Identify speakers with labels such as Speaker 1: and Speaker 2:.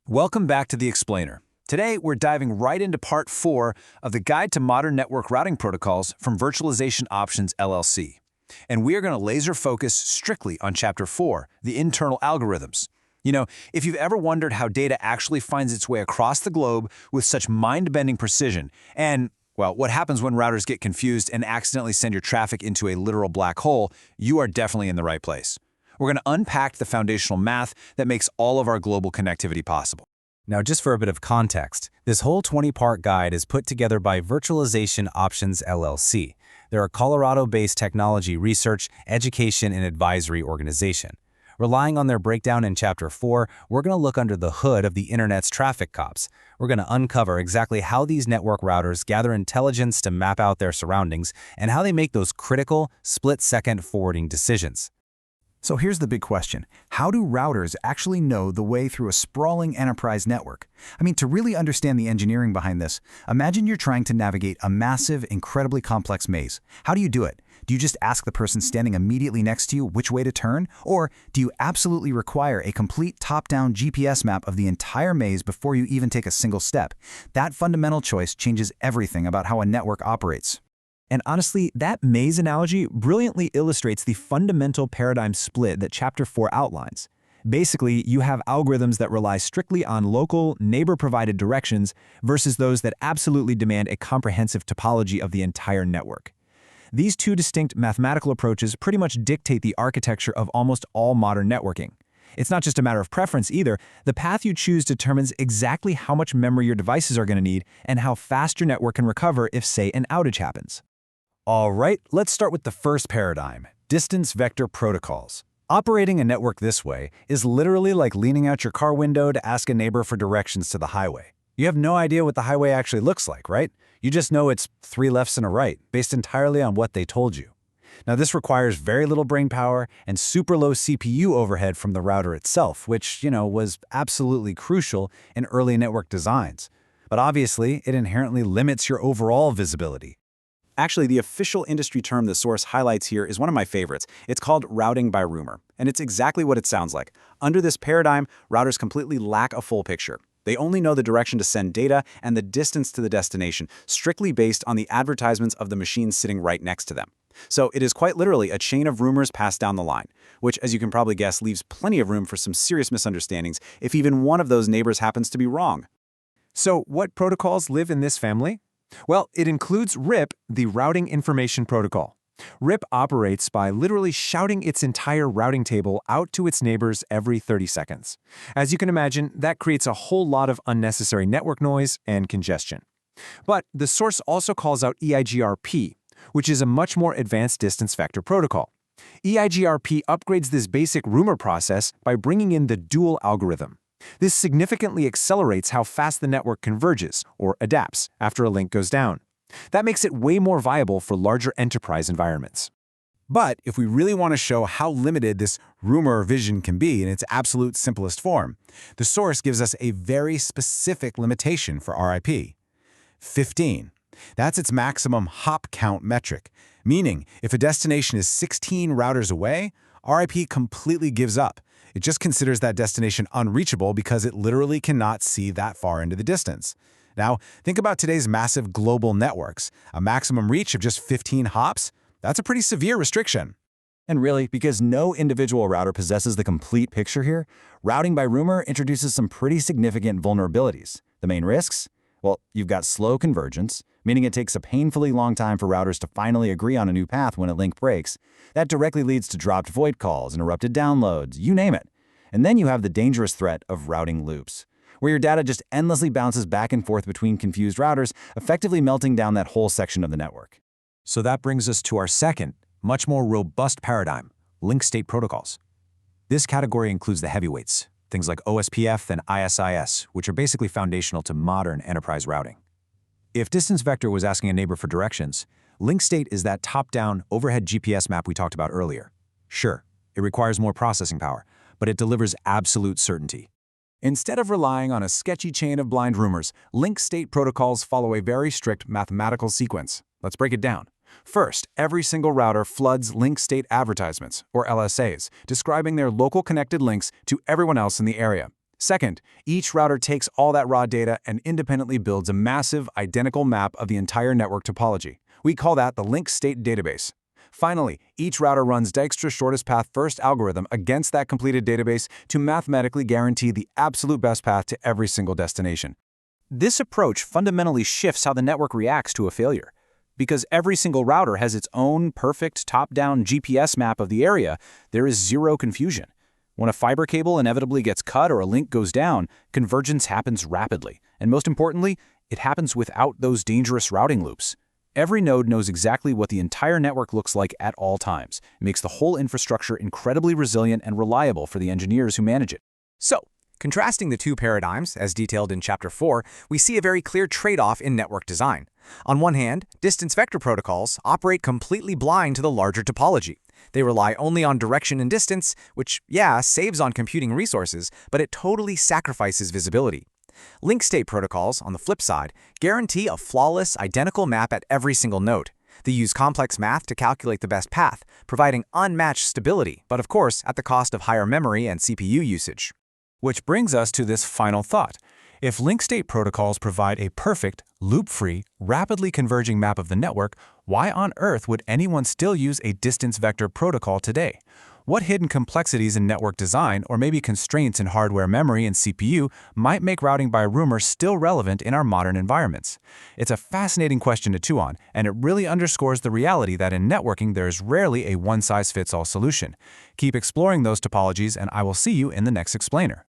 Speaker 1: Welcome back to The Explainer. Today, we're diving right into Part 4 of the Guide to Modern Network Routing Protocols from Virtualization Options LLC. And we are going to laser focus strictly on Chapter 4, the internal algorithms. You know, if you've ever wondered how data actually finds its way across the globe with such mind-bending precision, and, well, what happens when routers get confused and accidentally send your traffic into a literal black hole, you are definitely in the right place. We're going to unpack the foundational math that makes all of our global connectivity possible.
Speaker 2: Now, just for a bit of context, this whole 20-part guide is put together by Virtualization Options LLC. They're a Colorado-based technology research, education, and advisory organization. Relying on their breakdown in Chapter 4, we're going to look under the hood of the Internet's traffic cops. We're going to uncover exactly how these network routers gather intelligence to map out their surroundings and how they make those critical, split-second forwarding decisions.
Speaker 3: So here's the big question. How do routers actually know the way through a sprawling enterprise network? I mean, to really understand the engineering behind this, imagine you're trying to navigate a massive, incredibly complex maze. How do you do it? Do you just ask the person standing immediately next to you which way to turn? Or do you absolutely require a complete top-down GPS map of the entire maze before you even take a single step? That fundamental choice changes everything about how a network operates.
Speaker 4: And honestly, that maze analogy brilliantly illustrates the fundamental paradigm split that Chapter 4 outlines. Basically, you have algorithms that rely strictly on local, neighbor-provided directions versus those that absolutely demand a comprehensive topology of the entire network. These two distinct mathematical approaches pretty much dictate the architecture of almost all modern networking. It's not just a matter of preference either. The path you choose determines exactly how much memory your devices are going to need and how fast your network can recover if, say, an outage happens.
Speaker 1: All right, let's start with the first paradigm, distance vector protocols. Operating a network this way is literally like leaning out your car window to ask a neighbor for directions to the highway. You have no idea what the highway actually looks like, right? You just know it's 3 lefts and a right, based entirely on what they told you. Now, this requires very little brain power and super low CPU overhead from the router itself, which, was absolutely crucial in early network designs. But obviously, it inherently limits your overall visibility.
Speaker 2: Actually, the official industry term the source highlights here is one of my favorites. It's called routing by rumor, and it's exactly what it sounds like. Under this paradigm, routers completely lack a full picture. They only know the direction to send data and the distance to the destination, strictly based on the advertisements of the machines sitting right next to them. So it is quite literally a chain of rumors passed down the line, which, as you can probably guess, leaves plenty of room for some serious misunderstandings if even one of those neighbors happens to be wrong.
Speaker 4: So what protocols live in this family? Well, it includes RIP, the Routing Information Protocol. RIP operates by literally shouting its entire routing table out to its neighbors every 30 seconds. As you can imagine, that creates a whole lot of unnecessary network noise and congestion. But the source also calls out EIGRP, which is a much more advanced distance vector protocol. EIGRP upgrades this basic rumor process by bringing in the dual algorithm. This significantly accelerates how fast the network converges, or adapts, after a link goes down. That makes it way more viable for larger enterprise environments.
Speaker 1: But if we really want to show how limited this rumor vision can be in its absolute simplest form, the source gives us a very specific limitation for RIP. 15. That's its maximum hop count metric, meaning if a destination is 16 routers away, RIP completely gives up. It just considers that destination unreachable because it literally cannot see that far into the distance. Now, think about today's massive global networks. A maximum reach of just 15 hops? That's a pretty severe restriction.
Speaker 3: And really, because no individual router possesses the complete picture here, routing by rumor introduces some pretty significant vulnerabilities. The main risks? Well, you've got slow convergence, meaning it takes a painfully long time for routers to finally agree on a new path when a link breaks. That directly leads to dropped void calls, interrupted downloads, you name it. And then you have the dangerous threat of routing loops, where your data just endlessly bounces back and forth between confused routers, effectively melting down that whole section of the network.
Speaker 1: So that brings us to our second, much more robust paradigm, link state protocols. This category includes the heavyweights, things like OSPF and ISIS, which are basically foundational to modern enterprise routing. If distance vector was asking a neighbor for directions, link state is that top-down overhead GPS map we talked about earlier. Sure, it requires more processing power, but it delivers absolute certainty. Instead of relying on a sketchy chain of blind rumors, link state protocols follow a very strict mathematical sequence. Let's break it down. First, every single router floods link state advertisements, or LSAs, describing their local connected links to everyone else in the area.
Speaker 2: Second, each router takes all that raw data and independently builds a massive, identical map of the entire network topology. We call that the link state database. Finally, each router runs Dijkstra's shortest path first algorithm against that completed database to mathematically guarantee the absolute best path to every single destination. This approach fundamentally shifts how the network reacts to a failure. Because every single router has its own perfect top-down GPS map of the area, there is zero confusion. When a fiber cable inevitably gets cut or a link goes down, convergence happens rapidly. And most importantly, it happens without those dangerous routing loops. Every node knows exactly what the entire network looks like at all times. It makes the whole infrastructure incredibly resilient and reliable for the engineers who manage it.
Speaker 5: So, contrasting the two paradigms, as detailed in Chapter 4, we see a very clear trade-off in network design. On one hand, distance vector protocols operate completely blind to the larger topology. They rely only on direction and distance, which, yeah, saves on computing resources, but it totally sacrifices visibility. Link state protocols, on the flip side, guarantee a flawless, identical map at every single node. They use complex math to calculate the best path, providing unmatched stability, but of course at the cost of higher memory and CPU usage.
Speaker 4: Which brings us to this final thought. If link state protocols provide a perfect, loop-free, rapidly converging map of the network, why on earth would anyone still use a distance vector protocol today? What hidden complexities in network design, or maybe constraints in hardware memory and CPU, might make routing by rumor still relevant in our modern environments? It's a fascinating question to chew on, and it really underscores the reality that in networking there is rarely a one-size-fits-all solution. Keep exploring those topologies, and I will see you in the next explainer.